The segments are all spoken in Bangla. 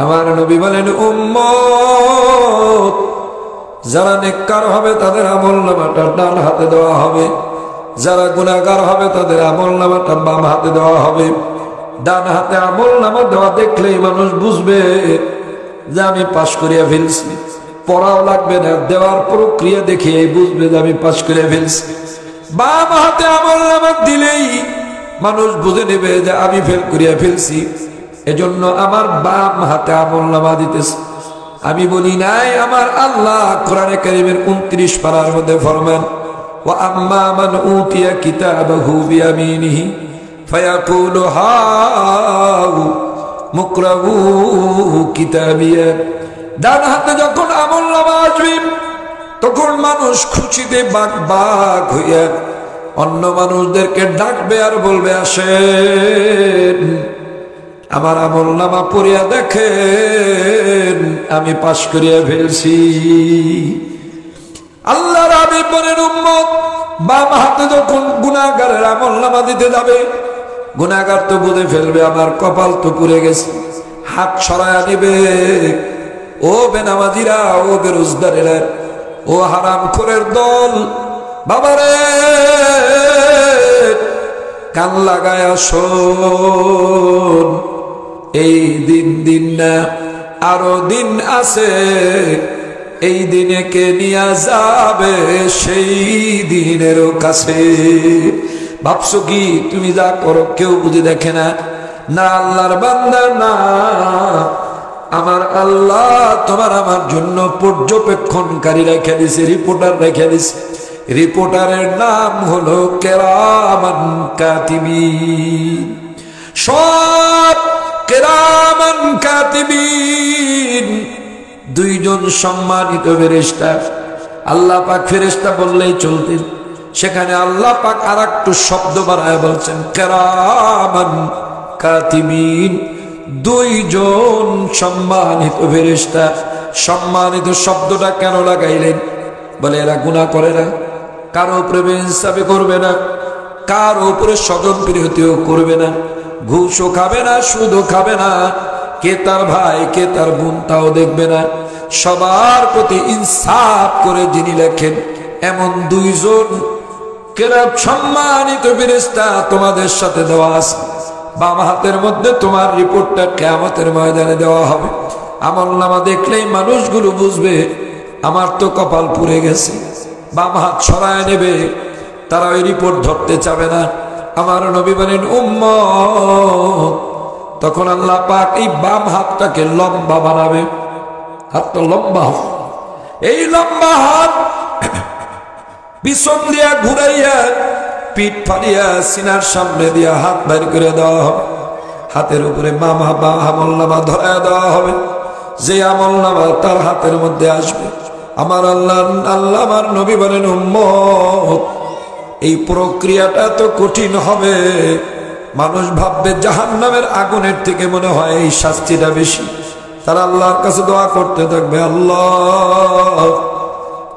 আমার নবী বলেন, উম্মত যারা নেককার হবে তাদের আমলনামাটা ডান হাতে দেওয়া হবে, যারা গুনাহগার হবে তাদের আমলনামাটা বাম হাতে দেওয়া হবে। ডান হাতে আমলনামা দেওয়া দেখলেই মানুষ বুঝবে যে আমি পাশ করিয়া ফেলছি, পড়াও লাগবে না, দেওয়ার প্রক্রিয়া দেখে বুঝবে যে আমি পাশ করিয়া ফেলছি। বাম হাতে আমলনামা দিলেই মানুষ বুঝে নেবে যে আমি ফেল করিয়া ফেলছি, এজন্য আমার বাম হাতে আমলনামা দিতেছে। আমি বলি নাই, আমার আল্লাহ কোরআনে কারীমের 29 পারার মধ্যে ফরমান, ওয়া আম্মা মান উতিয়া কিতাবাহু বিয়ামিনিহি ফায়াকুলু হাউ মুকরাউ কিতাবিয়া। ডান হাতে যখন আমলনামা আসবে তখন মানুষ খুশিতে বাক হইয়া অন্য মানুষদেরকে ডাকবে আর বলবে, আসেন আমার আমলনামা পড়িয়া দেখেন, আমি পাশ করিয়া ফেলছি। আল্লাহর হাবিব বলেন, উম্মত বাম হাতে যখন গুনাহগারের আমলনামা দিতে যাবে, গুনাহগার তো বুঝে ফেলবে আমার কপাল তো পুড়ে গেছে, হাত সরায়া নিবে। ও বেনামাজিরা, ও বেরোজগারেরা, ও হারামখোরের দল, বাবারে কান লাগায়া শোন, এই দিন না আরো দিন আছে, এই দিনে কে নিয়ে যাবে সেই দিনেরও কাছে। ভাবছো কি তুমি যা করো কেউ বুঝে দেখে না? না আল্লাহর বান্দা না, আমার আল্লাহ তোমার আমার জন্য পর্যবেক্ষণকারী রেখে দিছে, রিপোর্টার রেখে দিছে। রিপোর্টারের নাম হলো কিরামান কাতিবিন। সব কিরামান কাতিবিন দুইজন সম্মানিত ফেরেশতা। আল্লাহ পাক ফেরেশতা বললেই চলতেন, সেখানে আল্লাহ পাক আর একটু শব্দ বাড়ায় বলছেন কিরামান কাতিবিন, দুইজন সম্মানিত ফেরেশতা। সম্মানিত শব্দটা কেন লাগাইলেন? বলে এরা গুনাহ করে না, কারো উপরে বেইনসাফি করবে না, কারো উপরে স্বজন প্রীতিও করবে না, ঘুষও খাবে না, সুদও খাবে না, কে তার ভাই কে তার বোন তাও দেখবে না, সবার প্রতি ইনসাফ করে যিনি লেখেন, এমন দুইজন কেরাম সম্মানিত ফেরেশতা তোমাদের সাথে দেওয়া আছে। বাম হাতের মধ্যে তোমার রিপোর্টটা কিয়ামতের ময়দানে দেওয়া হবে। আমলনামা দেখলেই মানুষগুলো বুঝবে আমার তো কপাল পুড়ে গেছে, বাম হাত সরায় নেবে, তারা ওই রিপোর্ট ধরতে চাবে না। আমার নবী বলেন, উম্মত তখন আল্লাহ পাক এই বাম হাতটাকে লম্বা বানাবে, হাতটা লম্বা হবে। এই লম্বা হাত পিছন দিয়া ঘুরাইয়া পিঠ ফাড়িয়া সিনার সামনে দিয়া হাত বের করে দেওয়া হবে। হাতের উপরে আমলনামা ধরায় দেওয়া হবে। যে আমলনামা তার হাতের মধ্যে আসবে, আমার আল্লাহ আমার নবী বলেন, উম্মত এই প্রক্রিয়াটা তো কঠিন হবে। মানুষ ভাববে জাহান্নামের আগুনের থেকে মনে হয় এই শাস্তিটা বেশি। তারা আল্লাহর কাছে দোয়া করতে থাকবে, আল্লাহ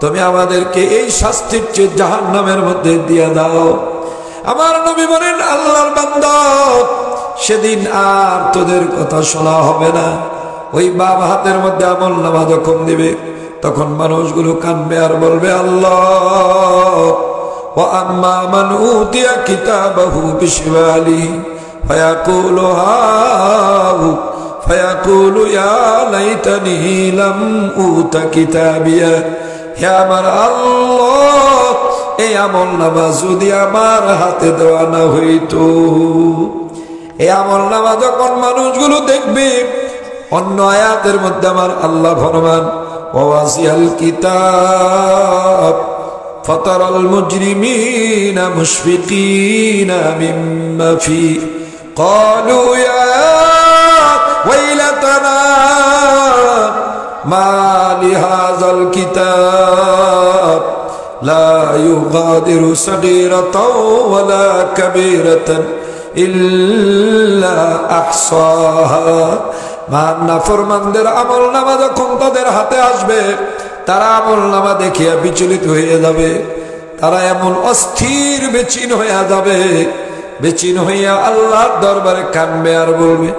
তুমি আমাদেরকে এই শাস্তির চেয়ে জাহান্নামের মধ্যে দিয়ে দাও। আমার নবী বলেন, আল্লাহর বান্দা সেদিন আর তোদের কথা শোনা হবে না। ওই বাম হাতের মধ্যে আমলনামা যখন দিবে তখন মানুষগুলো কাঁদবে আর বলবে, আল্লাহ ওয়া আম্মা মান উতিয়া কিতাবাহু বিশিমালিহি ফায়াকুলু হাউ ফায়াকুলু ইয়া লাইতানি লাম উতা কিতাবিয়া। হে আমার আল্লাহ, এই আমলনামা যদি আমার হাতে দেওয়া না হইতো। এই আমলনামা যখন মানুষগুলো দেখবে, অন্য আয়াতের মধ্যে আমার আল্লাহ ফরমান, ওয়াসিয়াল কিতাব ফাতারাল মুজরিমিনা মুশফিকিনা মিম্মা ফি ক্বালু ইয়া ওয়াইলাতানা মা লিহাযাল কিতাব লা ইউগাদিরু সাগীরাতাও ওয়ালা কাবীরাতান ইল্লা আহসাহা। নাফরমানদের আমলনামা যখন তাদের হাতে আসবে, তারা আমলনামা দেখিয়া বিচলিত হয়ে যাবে, তারা এমন অস্থির বেচিন হইয়া যাবে, বেচিন হইয়া আল্লাহর দরবারে কাঁদবে আর বলবে,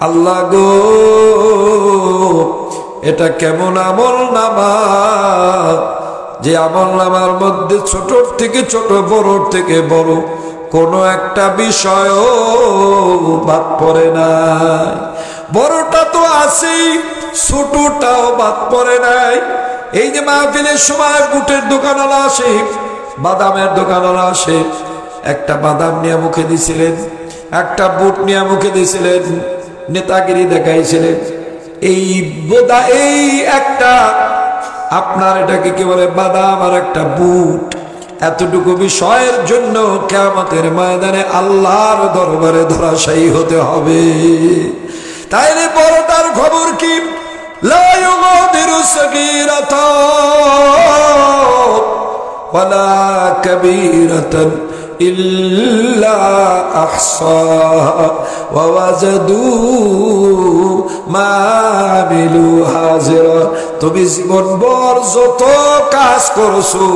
আল্লাহ গো এটা কেমন আমল নামা যে আমল নামার মধ্যে ছোট থেকে ছোট, বড় থেকে বড় কোনো একটা বিষয়ও বাদ পড়ে নাই। বড়টা তো আছেই, ছোটটাও বাদ পড়ে নাই। এই যে মাহফিলের সময় বুটের দোকানওয়ালা আসে, বাদামের দোকানওয়ালা আসে, একটা বাদাম নিয়ে মুখে দিছিলেন, একটা বুট নিয়ে মুখে দিছিলেন, নেতাগিরি দেখাইছিলেন। এই বোদা এই একটা আপনার এটাকে কি বলে বাদাম আর একটা বুট, এতটুকু বিষয়ের জন্য কিয়ামতের ময়দানে আল্লাহর দরবারে ধরাশায়ী হতে হবে। তাইলে বড়টার খবর কি? লা ইউগাদিরু সাগীরাতান ওয়ালা কাবীরাতান ইল্লা আহসাহা ওয়া ওয়াজাদু মা আমিলু হাজিরা। তুমি জীবনভর যত কাজ করছো,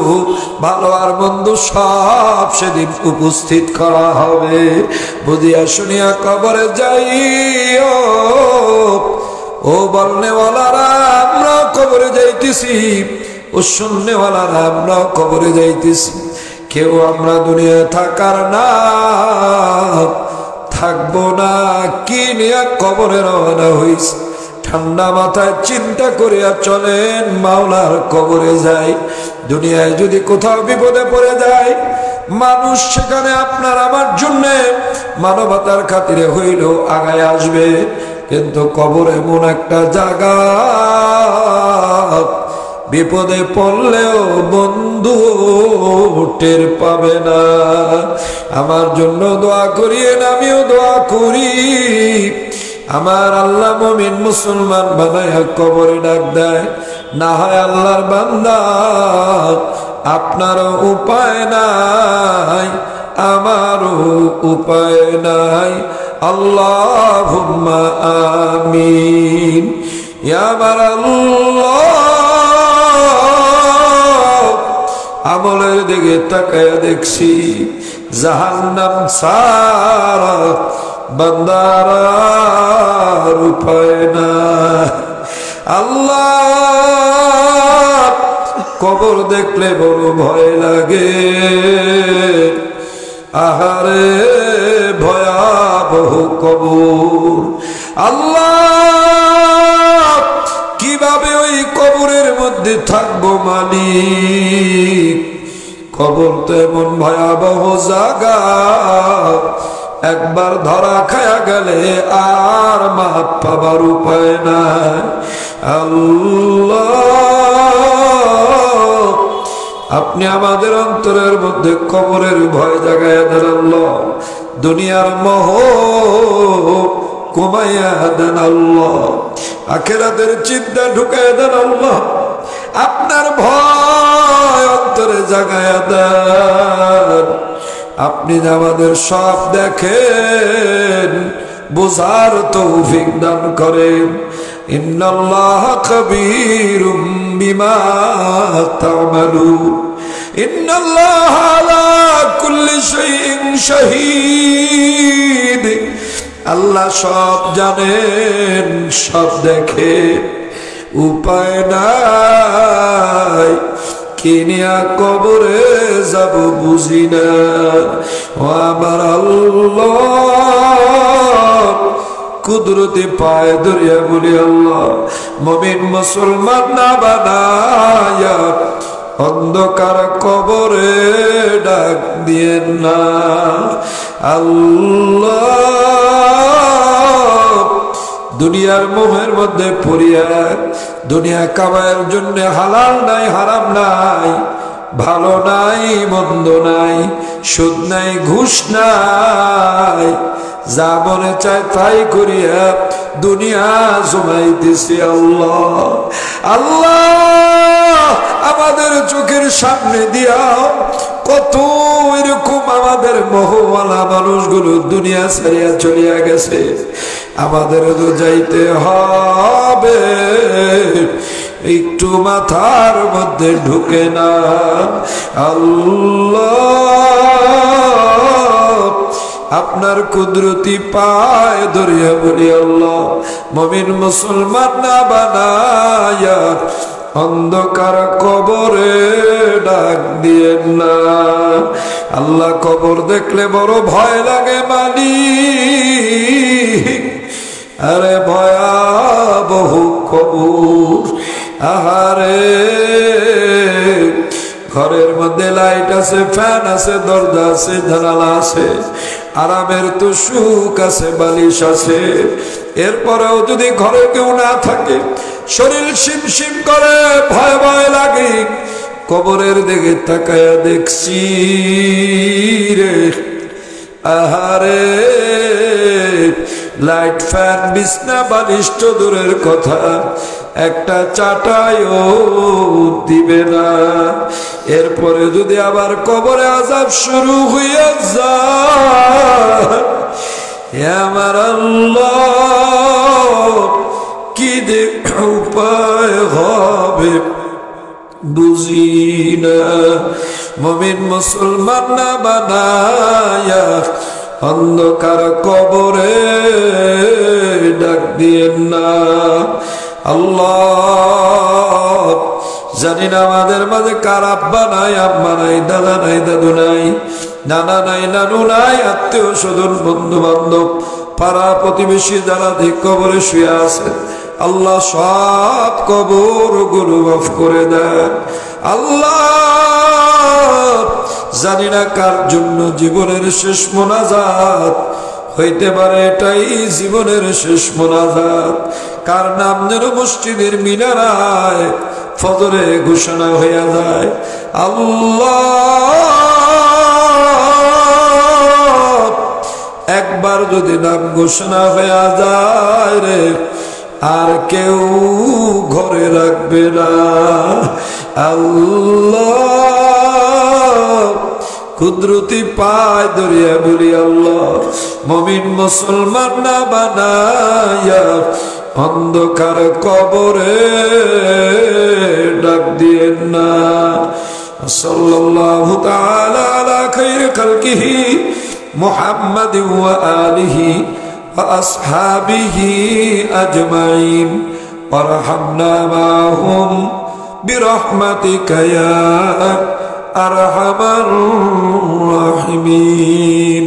ভালো আর মন্দ সব সেদিন উপস্থিত করা হবে। বুঝিয়া শুনিয়া কবরে যাইও। ও বলনেওয়ালারা, আমরা কবরে যাইতেছি, ও শুননেওয়ালারা, আমরা কবরে যাইতেছি। কেউ আমরা দুনিয়া থাকার না, থাকবো না, কি নিয়ে কবরে রওনা হইছে। ঠান্ডা মাথায় চিন্তা করিয়া চলেন, মাওলার কবরে যাই। দুনিয়ায় যদি কোথাও বিপদে পড়ে যায়, মানুষ সেখানে আপনার আমার জন্য মানবতার খাতিরে হইল আগায় আসবে, কিন্তু কবর এমন একটা জায়গা, বিপদে পড়লেও বন্ধু টের পাবে না। আমার জন্য দোয়া করিয়েন, আমিও দোয়া করি। আমার আল্লাহ মুমিন মুসলমান বানায়া কবরে ডাক দেয়। না হয় আল্লাহর বান্দা, আপনারও উপায় নাই, আমারও উপায় নাই। আল্লাহুম্মা আমিন। ইয়া আল্লাহ, আমলের দিকে তাকায়া দেখছি জাহান্নাম ছাড়া বান্দার উপায় না। আল্লাহ, কবর দেখলে বড় ভয় লাগে। আহারে ভয়াবহ কবর। আল্লাহ, কিভাবে ওই কবরের মধ্যে থাকবো মালিক? কবর তো এমন ভয়াবহ জায়গা, একবার ধরা খায়া গেলে আর মাপ পাবার উপায় নাই। আল্লাহ, আপনি আমাদের অন্তরের মধ্যে কবরের ভয় জাগায়া দেন আল্লাহ। দুনিয়ার মোহ কমাইয়া দেন আল্লাহ। আখিরাতের চিন্তা ঢুকাইয়া দেন আল্লাহ। আপনার ভয় অন্তরে জাগায়া দেন। আপনি আমাদের সব দেখেন, বুঝার তৌফিক দান করেন। ইন্নাল্লাহ কবীরুম বিমা তা'মালুন। ইন্নাল্লাহ আলা কুল্লি শাইইন শাহীদ। আল্লাহ সব জানেন, সব দেখেন, উপায় নাই। কিনিয়া কবরে যাব বুঝি না। ও আমার আল্লাহ, কুদরতি পায়ে ধরিয়া বলি আল্লাহ, মুমিন মুসলমান না বানায়া অন্ধকার কবরে ডাক দিয়েন না। আল্লাহ, দুনিয়ার মোহের মধ্যে পড়িয়া, দুনিয়া কামাইয়ের জন্য হালাল নাই, হারাম নাই, ভালো নাই, মন্দ নাই, সুদ নাই, ঘুষ নাই, যা মনে চায় তাই করিয়া দুনিয়া জমাইতেছি। আল্লাহ, আল্লাহ, আমাদের চোখের সামনে দিয়া কত এরকম আমাদের মোহওয়ালা মানুষগুলো দুনিয়া ছাড়িয়া চলিয়া গেছে। আমাদের তো যাইতে হবে, একটু মাথার মধ্যে ঢুকে না। আল্লাহ, আপনার কুদরতি পায় ধরিয়া বলি আল্লাহ মুমিন মুসলমান না বানায়া অন্ধকার কবরে ডাক দিয়েন না। আল্লাহ কবর দেখলে বড় ভয় লাগে মালিক, আরে ভয়াবহ কবর। আহারে ঘরের মধ্যে লাইট আছে, ফ্যান আছে, দরজা আছে, জানালা আছে, আরামের তো সুখ আছে, বালিশ আছে, এরপরেও যদি ঘরে কেউ না থাকে শরীর শিমশিম করে, ভয় ভয় লাগে। কবরের দিকে তাকায়া দেখছি রে, আহারে লাইট ফ্যান বিছনা বালিশ তো দূরের কথা, একটা চাটাইও দিবে না। এরপরে যদি আবার কবরে আযাব শুরু হইয়া যায়, আমার আল্লাহ কি যে উপায় হবে বুঝি না। মুমিন মুসলমান না বানায়া অন্ধকার কবরে ডাক দিয়েন না। আল্লাহ জানি না আমাদের মাঝে কার আব্বা নাই, আম্মা নাই, দাদা নাই, দাদু নাই, নানা নাই, নানু নাই, আত্মীয় স্বজন, বন্ধু বান্ধব, পাড়া প্রতিবেশী যারা ঠিক কবরে শুয়ে আছে, আল্লাহ সব কবর গুলো মাফ করে দেন। আল্লাহ জানি না কার জন্য জীবনের শেষ মোনাজাত হইতে পারে, এটাই জীবনের শেষ মোনাজাত। কার নাম যেন মসজিদের মিনারায় ফজরে ঘোষণা হইয়া যায়। আল্লাহ একবার যদি নাম ঘোষণা হইয়া যায় রে, আর কেউ ঘরে রাখবে না। আল্লাহ কুদরতি পায় ধরিয়া বলি আল্লাহ মুমিন মুসলমান না বানায়া অন্ধকার কবরে ডাক দিয়েন না। সাল্লাল্লাহু তাআলা আলা খায়রি খালকিহি মুহাম্মাদিন ওয়া আলিহি ওয়া আসহাবিহি আজমাইন ওয়ারহামনা মাহুম বিরহমাতিকা ইয়া আরহামার রাহিমিন।